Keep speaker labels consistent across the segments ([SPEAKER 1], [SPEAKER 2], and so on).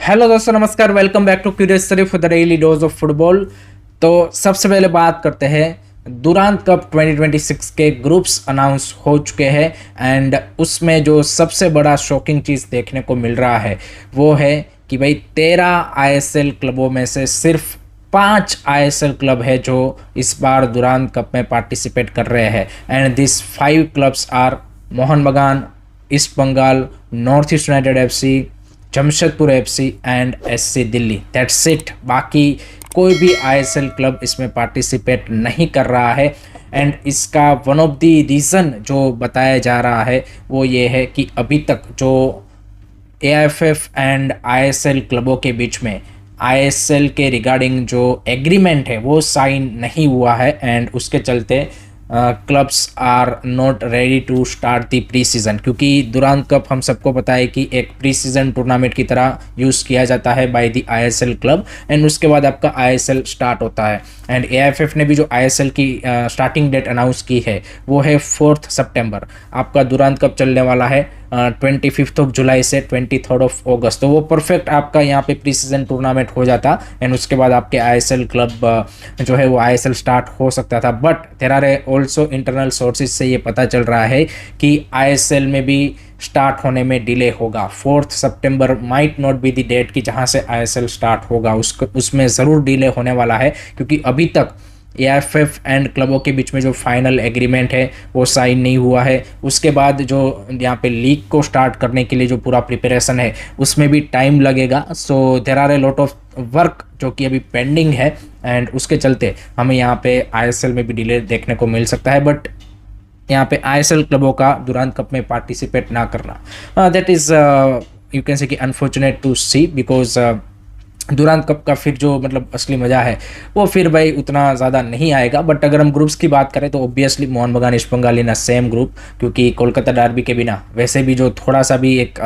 [SPEAKER 1] Hello दोस्तों, नमस्कार। Welcome back to curious Sharif for the daily dose of football. तो सबसे पहले बात करते हैं दुरांत कप 2026 के ग्रुप्स अनाउंस हो चुके हैं एंड उसमें जो सबसे बड़ा शॉकिंग चीज़ देखने को मिल रहा है वो है कि भाई 13 आईएसएल क्लबों में से सिर्फ 5 आईएसएल क्लब है जो इस बार दुरांत कप में पार्टिसिपेट कर रहे हैं and this 5 clubs are Mohun Bagan, east Bengal, north east united FC, Jamshedpur FC and SC Delhi. That's it. बाकी कोई भी आईएसएल क्लब इसमें पार्टिसिपेट नहीं कर रहा है एंड इसका वन ऑफ द रीज़न जो बताया जा रहा है वो ये है कि अभी तक जो एआईएफएफ एंड आईएसएल क्लबों के बीच में आईएसएल के रिगार्डिंग जो एग्रीमेंट है वो साइन नहीं हुआ है एंड उसके चलते clubs are not ready to start the pre season. क्योंकि दुरांत कप हम सबको पता है कि एक प्री सीज़न टूर्नामेंट की तरह यूज़ किया जाता है by the ISL club and उसके बाद आपका आईएसएल स्टार्ट होता है एंड एआईएफएफ ने भी जो आईएसएल की स्टार्टिंग डेट अनाउंस की है वो है 4 सितंबर। आपका दुरांत कप चलने वाला है 25 ऑफ जुलाई से 23 ऑफ अगस्त। तो वो परफेक्ट आपका यहाँ पे प्री सीजन टूर्नामेंट हो जाता एंड उसके बाद आपके आईएसएल क्लब जो है वो आईएसएल स्टार्ट हो सकता था। But there are also internal sources से ये पता चल रहा है कि आईएसएल में भी स्टार्ट होने में डिले होगा। 4 सितंबर might not be the date कि जहाँ से आईएसएल स्टार्ट होगा, उसमें ज़रूर डिले होने वाला है क्योंकि अभी तक एआईएफएफ एंड क्लबों के बीच में जो फाइनल एग्रीमेंट है वो साइन नहीं हुआ है। उसके बाद जो यहाँ पे लीग को स्टार्ट करने के लिए जो पूरा प्रिपरेशन है उसमें भी टाइम लगेगा। So there are a lot of work जो कि अभी पेंडिंग है एंड उसके चलते हमें यहाँ पे आईएसएल में भी डिले देखने को मिल सकता है। बट यहाँ पे आईएसएल क्लबों का दुरांत कप में पार्टिसिपेट ना करना that is you can say कि unfortunate to see because Durand cup का फिर जो मतलब असली मज़ा है वो फिर भाई उतना ज़्यादा नहीं आएगा। बट अगर हम ग्रुप्स की बात करें तो obviously Mohun Bagan, east Bengal in same group, क्योंकि कोलकाता डार्बी के बिना वैसे भी जो थोड़ा सा भी एक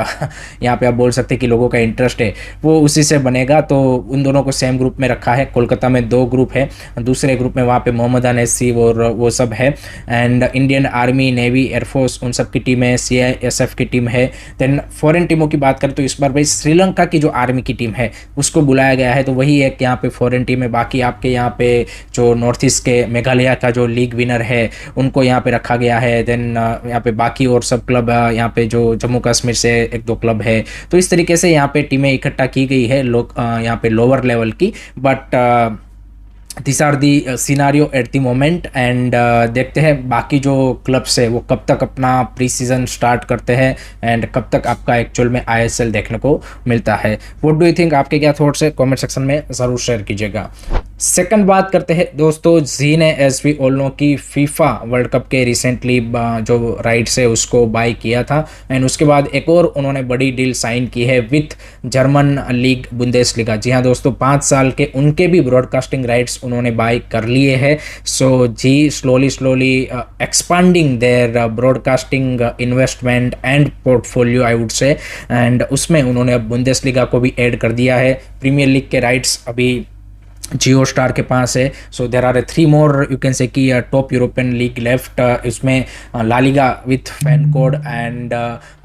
[SPEAKER 1] यहाँ पे आप बोल सकते हैं कि लोगों का इंटरेस्ट है वो उसी से बनेगा। तो उन दोनों को सेम ग्रुप में रखा है। कोलकाता में 2 ग्रुप है, दूसरे ग्रुप में वहाँ पे मोहम्मदान एससी और वो सब है and Indian army, navy, air force उन सब की टीम है, सीआईएसएफ की टीम है। देन फॉरेन टीमों की बात करें तो इस बार भाई श्रीलंका की जो आर्मी की टीम है उसको बुलाया गया है, तो वही एक यहाँ पे फॉरेन टीम है। बाकी आपके यहाँ पे जो नॉर्थ ईस्ट के मेघालय का जो लीग विनर है उनको यहाँ पे रखा गया है। देन यहाँ पे बाकी और सब क्लब यहाँ पे जो जम्मू कश्मीर से 1-2 क्लब है। तो इस तरीके से यहाँ पे टीमें इकट्ठा की गई है लोग यहाँ पे लोअर लेवल की। But this are the scenario at the moment and देखते हैं बाकी जो क्लब्स है वो कब तक अपना प्री सीजन स्टार्ट करते हैं एंड कब तक आपका एक्चुअल में आईएसएल देखने को मिलता है। What do you think? आपके क्या थॉट्स है कमेंट सेक्शन में ज़रूर शेयर कीजिएगा। सेकंड बात करते हैं दोस्तों, जी ने एज वी ऑल नो की फीफा वर्ल्ड कप के रिसेंटली जो राइट्स है उसको बाय किया था एंड उसके बाद एक और उन्होंने बड़ी डील साइन की है विथ जर्मन लीग बुंदेसलीगा। जी हाँ दोस्तों, 5 साल के उनके भी ब्रॉडकास्टिंग राइट्स उन्होंने बाय कर लिए हैं। So Zee slowly expanding their broadcasting investment and portfolio I would say and उसमें उन्होंने अब बुंदेसलीगा को भी ऐड कर दिया है। प्रीमियर लीग के राइट्स अभी जियो स्टार के पास है। So there are 3 more you can say कि टॉप यूरोपियन लीग लेफ्ट। इसमें La Liga with fan code and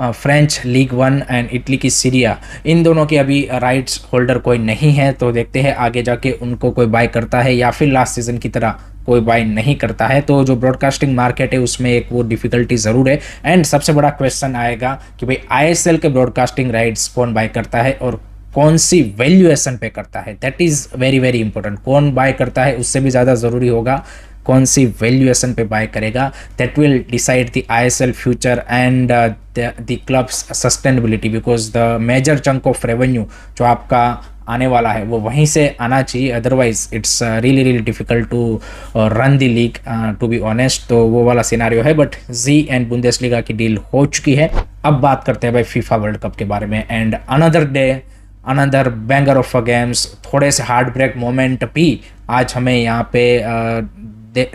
[SPEAKER 1] French league 1 and Italy की सीरिया, इन दोनों के अभी राइट्स होल्डर कोई नहीं है। तो देखते हैं आगे जाके उनको कोई बाय करता है या फिर लास्ट सीजन की तरह कोई बाय नहीं करता है। तो जो ब्रॉडकास्टिंग मार्केट है उसमें एक वो डिफिकल्टी ज़रूर है एंड सबसे बड़ा क्वेश्चन आएगा कि भाई आईएसएल के ब्रॉडकास्टिंग राइट्स कौन बाय करता है और कौन सी वैल्यूएशन पे करता है। That is very very important. कौन बाय करता है उससे भी ज़्यादा ज़रूरी होगा कौन सी वैल्यूएशन पे बाय करेगा। That will decide the ISL future and the clubs sustainability because the major chunk of revenue जो आपका आने वाला है वो वहीं से आना चाहिए। Otherwise it's really difficult to run the league to be honest. तो वो वाला सिनारियो है। बट जी एंड बुंदेसलीगा की डील हो चुकी है। अब बात करते हैं भाई फीफा वर्ल्ड कप के बारे में and another day another banger of a games. थोड़े से हार्ट ब्रेक मोमेंट भी आज हमें यहाँ पे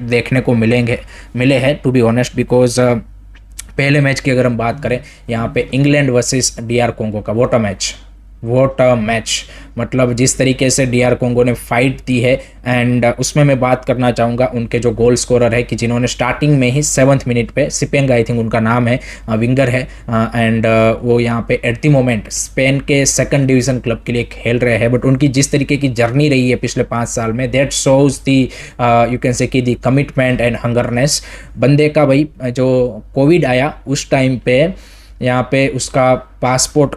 [SPEAKER 1] देखने को मिले हैं टू बी ऑनेस्ट बिकॉज पहले मैच की अगर हम बात करें यहाँ पे इंग्लैंड वर्सेस डीआर कोंगो का, what a match. What a match, मतलब जिस तरीके से DR कोंगो ने फाइट दी है। एंड उसमें मैं बात करना चाहूँगा उनके जो गोल स्कोरर है कि जिन्होंने स्टार्टिंग में ही 7th मिनट पे, सिपेंग आई थिंक उनका नाम है, विंगर है, एंड वो यहाँ पे एट द मोमेंट स्पेन के सेकंड डिवीज़न क्लब के लिए खेल रहे हैं। बट उनकी जिस तरीके की जर्नी रही है पिछले 5 साल में, that shows the you can say कि दी कमिटमेंट एंड हंगरनेस। बंदे का भाई जो कोविड आया उस टाइम पे यहाँ पे उसका पासपोर्ट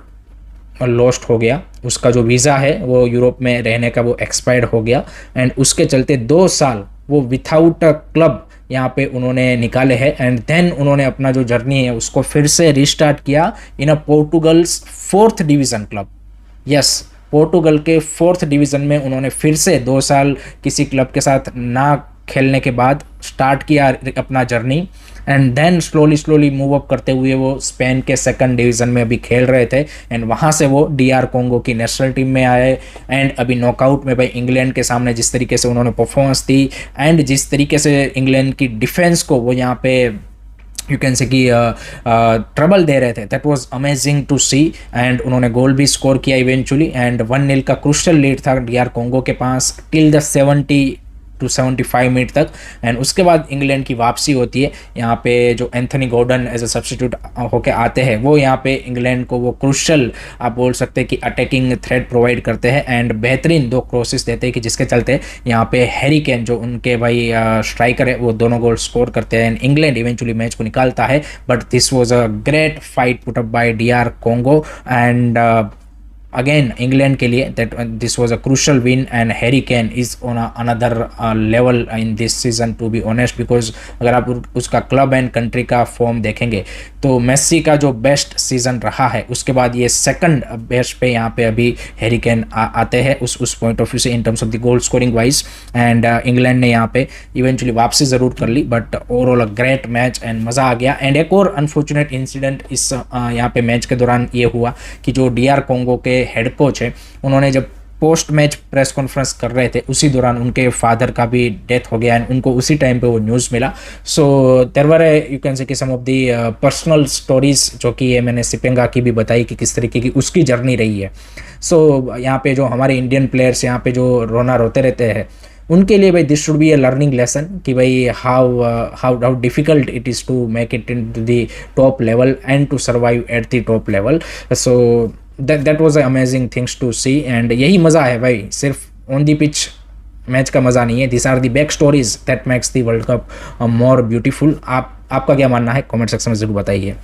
[SPEAKER 1] लॉस्ट हो गया, उसका जो वीज़ा है वो यूरोप में रहने का वो एक्सपायर्ड हो गया, एंड उसके चलते 2 साल वो विथआउट अ क्लब यहाँ पे उन्होंने निकाले हैं। एंड देन उन्होंने अपना जो जर्नी है उसको फिर से रिस्टार्ट किया इन अ पोर्टुगल्स 4th division club. Yes, Portugal के 4th डिवीज़न में उन्होंने फिर से 2 साल किसी क्लब के साथ ना खेलने के बाद स्टार्ट किया अपना journey, and then slowly move up करते हुए वो स्पेन के सेकंड डिवीज़न में अभी खेल रहे थे, एंड वहाँ से वो DR कोंगो की नेशनल टीम में आए। एंड अभी नॉकआउट में भाई इंग्लैंड के सामने जिस तरीके से उन्होंने परफॉर्मेंस दी, एंड जिस तरीके से इंग्लैंड की डिफेंस को वो यहाँ पे यू कैन से कि ट्रबल दे रहे थे, that was amazing to see. And उन्होंने गोल भी स्कोर किया इवेंचुअली, एंड 1-0 का क्रूशियल लीड था DR कोंगो के पास टिल द 70 to 75 मिनट तक। एंड उसके बाद इंग्लैंड की वापसी होती है, यहाँ पे जो Anthony Gordon as a substitute होके आते हैं, वो यहाँ पे इंग्लैंड को वो क्रूशियल आप बोल सकते हैं कि अटैकिंग थ्रेट प्रोवाइड करते हैं, एंड बेहतरीन 2 क्रॉसेस देते हैं कि जिसके चलते यहाँ पे हैरी केन जो उनके भाई स्ट्राइकर है वो दोनों गोल स्कोर करते हैं, एंड इंग्लैंड इवेंचुअली मैच को निकालता है। But this was a great fight put up by DR Congo, and again England के लिए that this was a crucial win, and Harry Kane is on another level in this season two be honest, because अगर आप उसका club and country का form देखेंगे तो Messi का जो बेस्ट सीजन रहा है उसके बाद ये सेकंड बेस्ट पे यहाँ पे अभी हैरी केन आते हैं उस पॉइंट ऑफ व्यू से in terms of the goal scoring wise. And England ने यहाँ पे इवेंचुअली वापसी ज़रूर कर ली, but overall a great match and मज़ा आ गया। एंड एक और अनफॉर्चुनेट इंसिडेंट इस यहाँ पे मैच के दौरान ये हुआ कि जो DR कोंगो के हेड कोच है, उन्होंने जब पोस्ट मैच प्रेस कॉन्फ्रेंस कर रहे थे उसी दौरान उनके फादर का भी डेथ हो गया, एंड उनको उसी टाइम पे वो न्यूज़ मिला। So there were you can say कि some of the personal stories जो कि ये मैंने सिपेंगा की भी बताई कि किस तरीके की उसकी जर्नी रही है। सो यहाँ पे जो हमारे इंडियन प्लेयर्स यहाँ पे जो रोते रहते हैं उनके लिए भाई this should be a learning lesson कि भाई how difficult it is to make it into the top level and to survive at the top level. So that was amazing things to see, and यही मज़ा है भाई, सिर्फ on the pitch match का मज़ा नहीं है, this are the back stories that makes the world cup more beautiful. आपका क्या मानना है कमेंट सेक्शन में ज़रूर बताइए।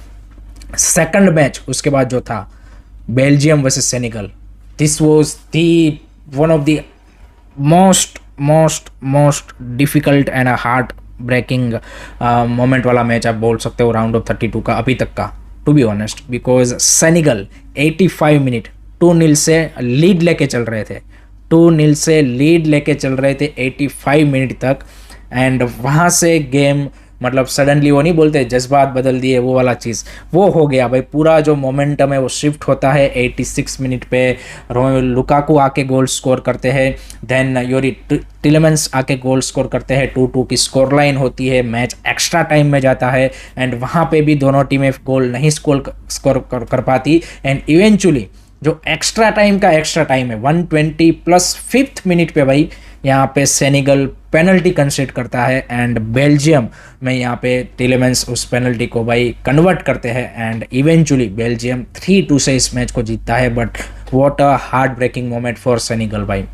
[SPEAKER 1] सेकंड मैच उसके बाद जो था Belgium versus Senegal, this was the one of the most difficult and heart breaking moment वाला मैच आप बोल सकते हो राउंड ऑफ 32 का अभी तक का, to be honest, because Senegal 85 minute 2-0 से लीड लेके चल रहे थे, 2-0 से लीड लेके चल रहे थे 85 मिनट तक, एंड वहाँ से गेम मतलब सडनली वो नहीं बोलते जज्बात बदल दिए वो वाला चीज़ वो हो गया भाई। पूरा जो मोमेंटम है वो शिफ्ट होता है 86 मिनट पे, लुकाकू आके गोल स्कोर करते हैं, देन योरी टिलेमेंस आके गोल स्कोर करते हैं, 2-2 की स्कोर लाइन होती है, मैच एक्स्ट्रा टाइम में जाता है, एंड वहाँ पे भी दोनों टीमें गोल नहीं स्कोर कर पाती, एंड इवेंचुअली जो एक्स्ट्रा टाइम है 120 प्लस 5th मिनट पे भाई यहाँ पे सेनेगल पेनल्टी कंसीड करता है, एंड बेल्जियम में यहाँ पे टिलेमेंस उस पेनल्टी को भाई कन्वर्ट करते हैं, एंड इवेंचुअली बेल्जियम 3-2 से इस मैच को जीतता है। But what a heart breaking moment for Senegal भाई,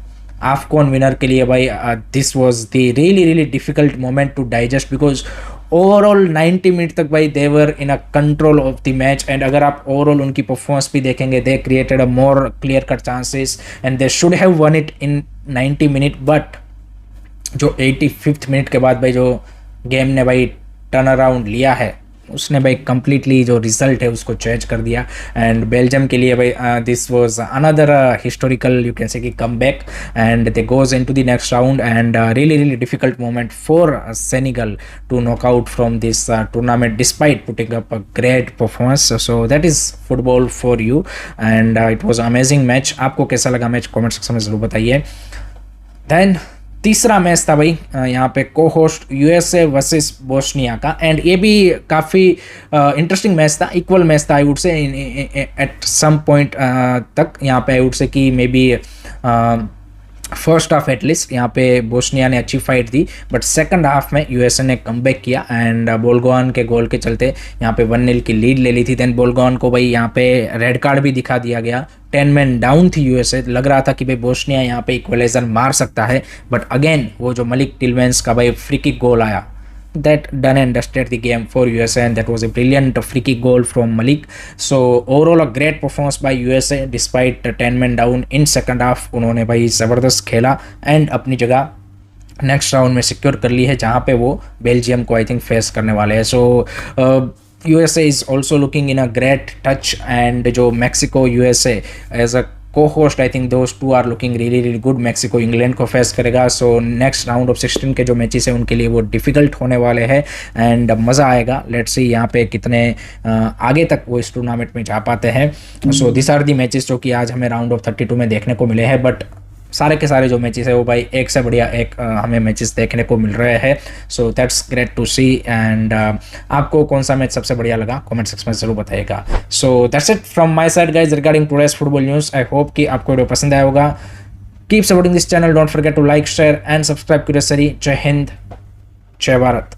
[SPEAKER 1] AFCON विनर के लिए भाई this was the really difficult moment to digest, because overall 90 minute तक भाई they were in a control of the match, and अगर आप ओवरऑल उनकी performance भी देखेंगे they created a more clear cut chances and they should have won it in 90 minute. But जो 85th minute के बाद भाई जो गेम ने भाई टर्न अराउंड लिया है उसने भाई कंप्लीटली जो रिजल्ट है उसको चेंज कर दिया, एंड बेल्जियम के लिए भाई this was another historical you can say कि comeback, and they goes into the next round, and really difficult moment for Senegal to knock out from this tournament despite putting up a great performance. So that is football for you, and it was amazing match. आपको कैसा लगा match comment section में जरूर बताइए। Then तीसरा match था भाई यहाँ पे को होस्ट यूएसए वर्सेस बोस्निया का, एंड ये भी काफ़ी इंटरेस्टिंग मैच था, इक्वल मैच था I would say at some point तक। यहाँ पे आई वुड से कि maybe first half at least यहाँ पे बोस्निया ने अच्छी फाइट दी, बट सेकंड हाफ में यूएसए ने कमबैक किया एंड बोल्गोन के गोल के चलते यहाँ पे 1-0 की लीड ले ली थी। देन बोल्गोन को भाई यहाँ पे रेड कार्ड भी दिखा दिया गया, 10 मैन डाउन थी यूएसए, लग रहा था कि भाई बोस्निया यहाँ पे इक्वलाइजर मार सकता है, बट अगेन वो जो मलिक टिलमेंस का भाई फ्री किक गोल आया, that done and dusted the game for USA, and that was a brilliant free kick goal from Malik. So overall a great performance by USA despite 10 men down in second half. उन्होंने भाई ज़बरदस्त खेला and अपनी जगह next round में secure कर ली है, जहाँ पे वो बेल्जियम को आई थिंक फेस करने वाले हैं। सो USA is also looking in a great touch, and जो Mexico USA as a co-host, I think those two are looking really good. Mexico England को फेस करेगा, सो नेक्स्ट राउंड ऑफ 16 के जो matches हैं उनके लिए वो डिफिकल्ट होने वाले हैं एंड मज़ा आएगा। लेट्स सी यहाँ पे कितने आगे तक वो इस टूर्नामेंट में जा पाते हैं। So this are the matches जो कि आज हमें राउंड ऑफ 32 में देखने को मिले हैं, बट सारे के सारे जो मैचेस है वो भाई एक से बढ़िया एक हमें मैचेस देखने को मिल रहे हैं। So that's great to see, and आपको कौन सा मैच सबसे बढ़िया लगा कमेंट सेक्शन में जरूर बताइएगा। So that's it from my side guys regarding today's football news. I hope कि आपको वीडियो पसंद आया होगा। Keep supporting this channel, don't forget to like share and subscribe curious study. जय हिंद, जय भारत।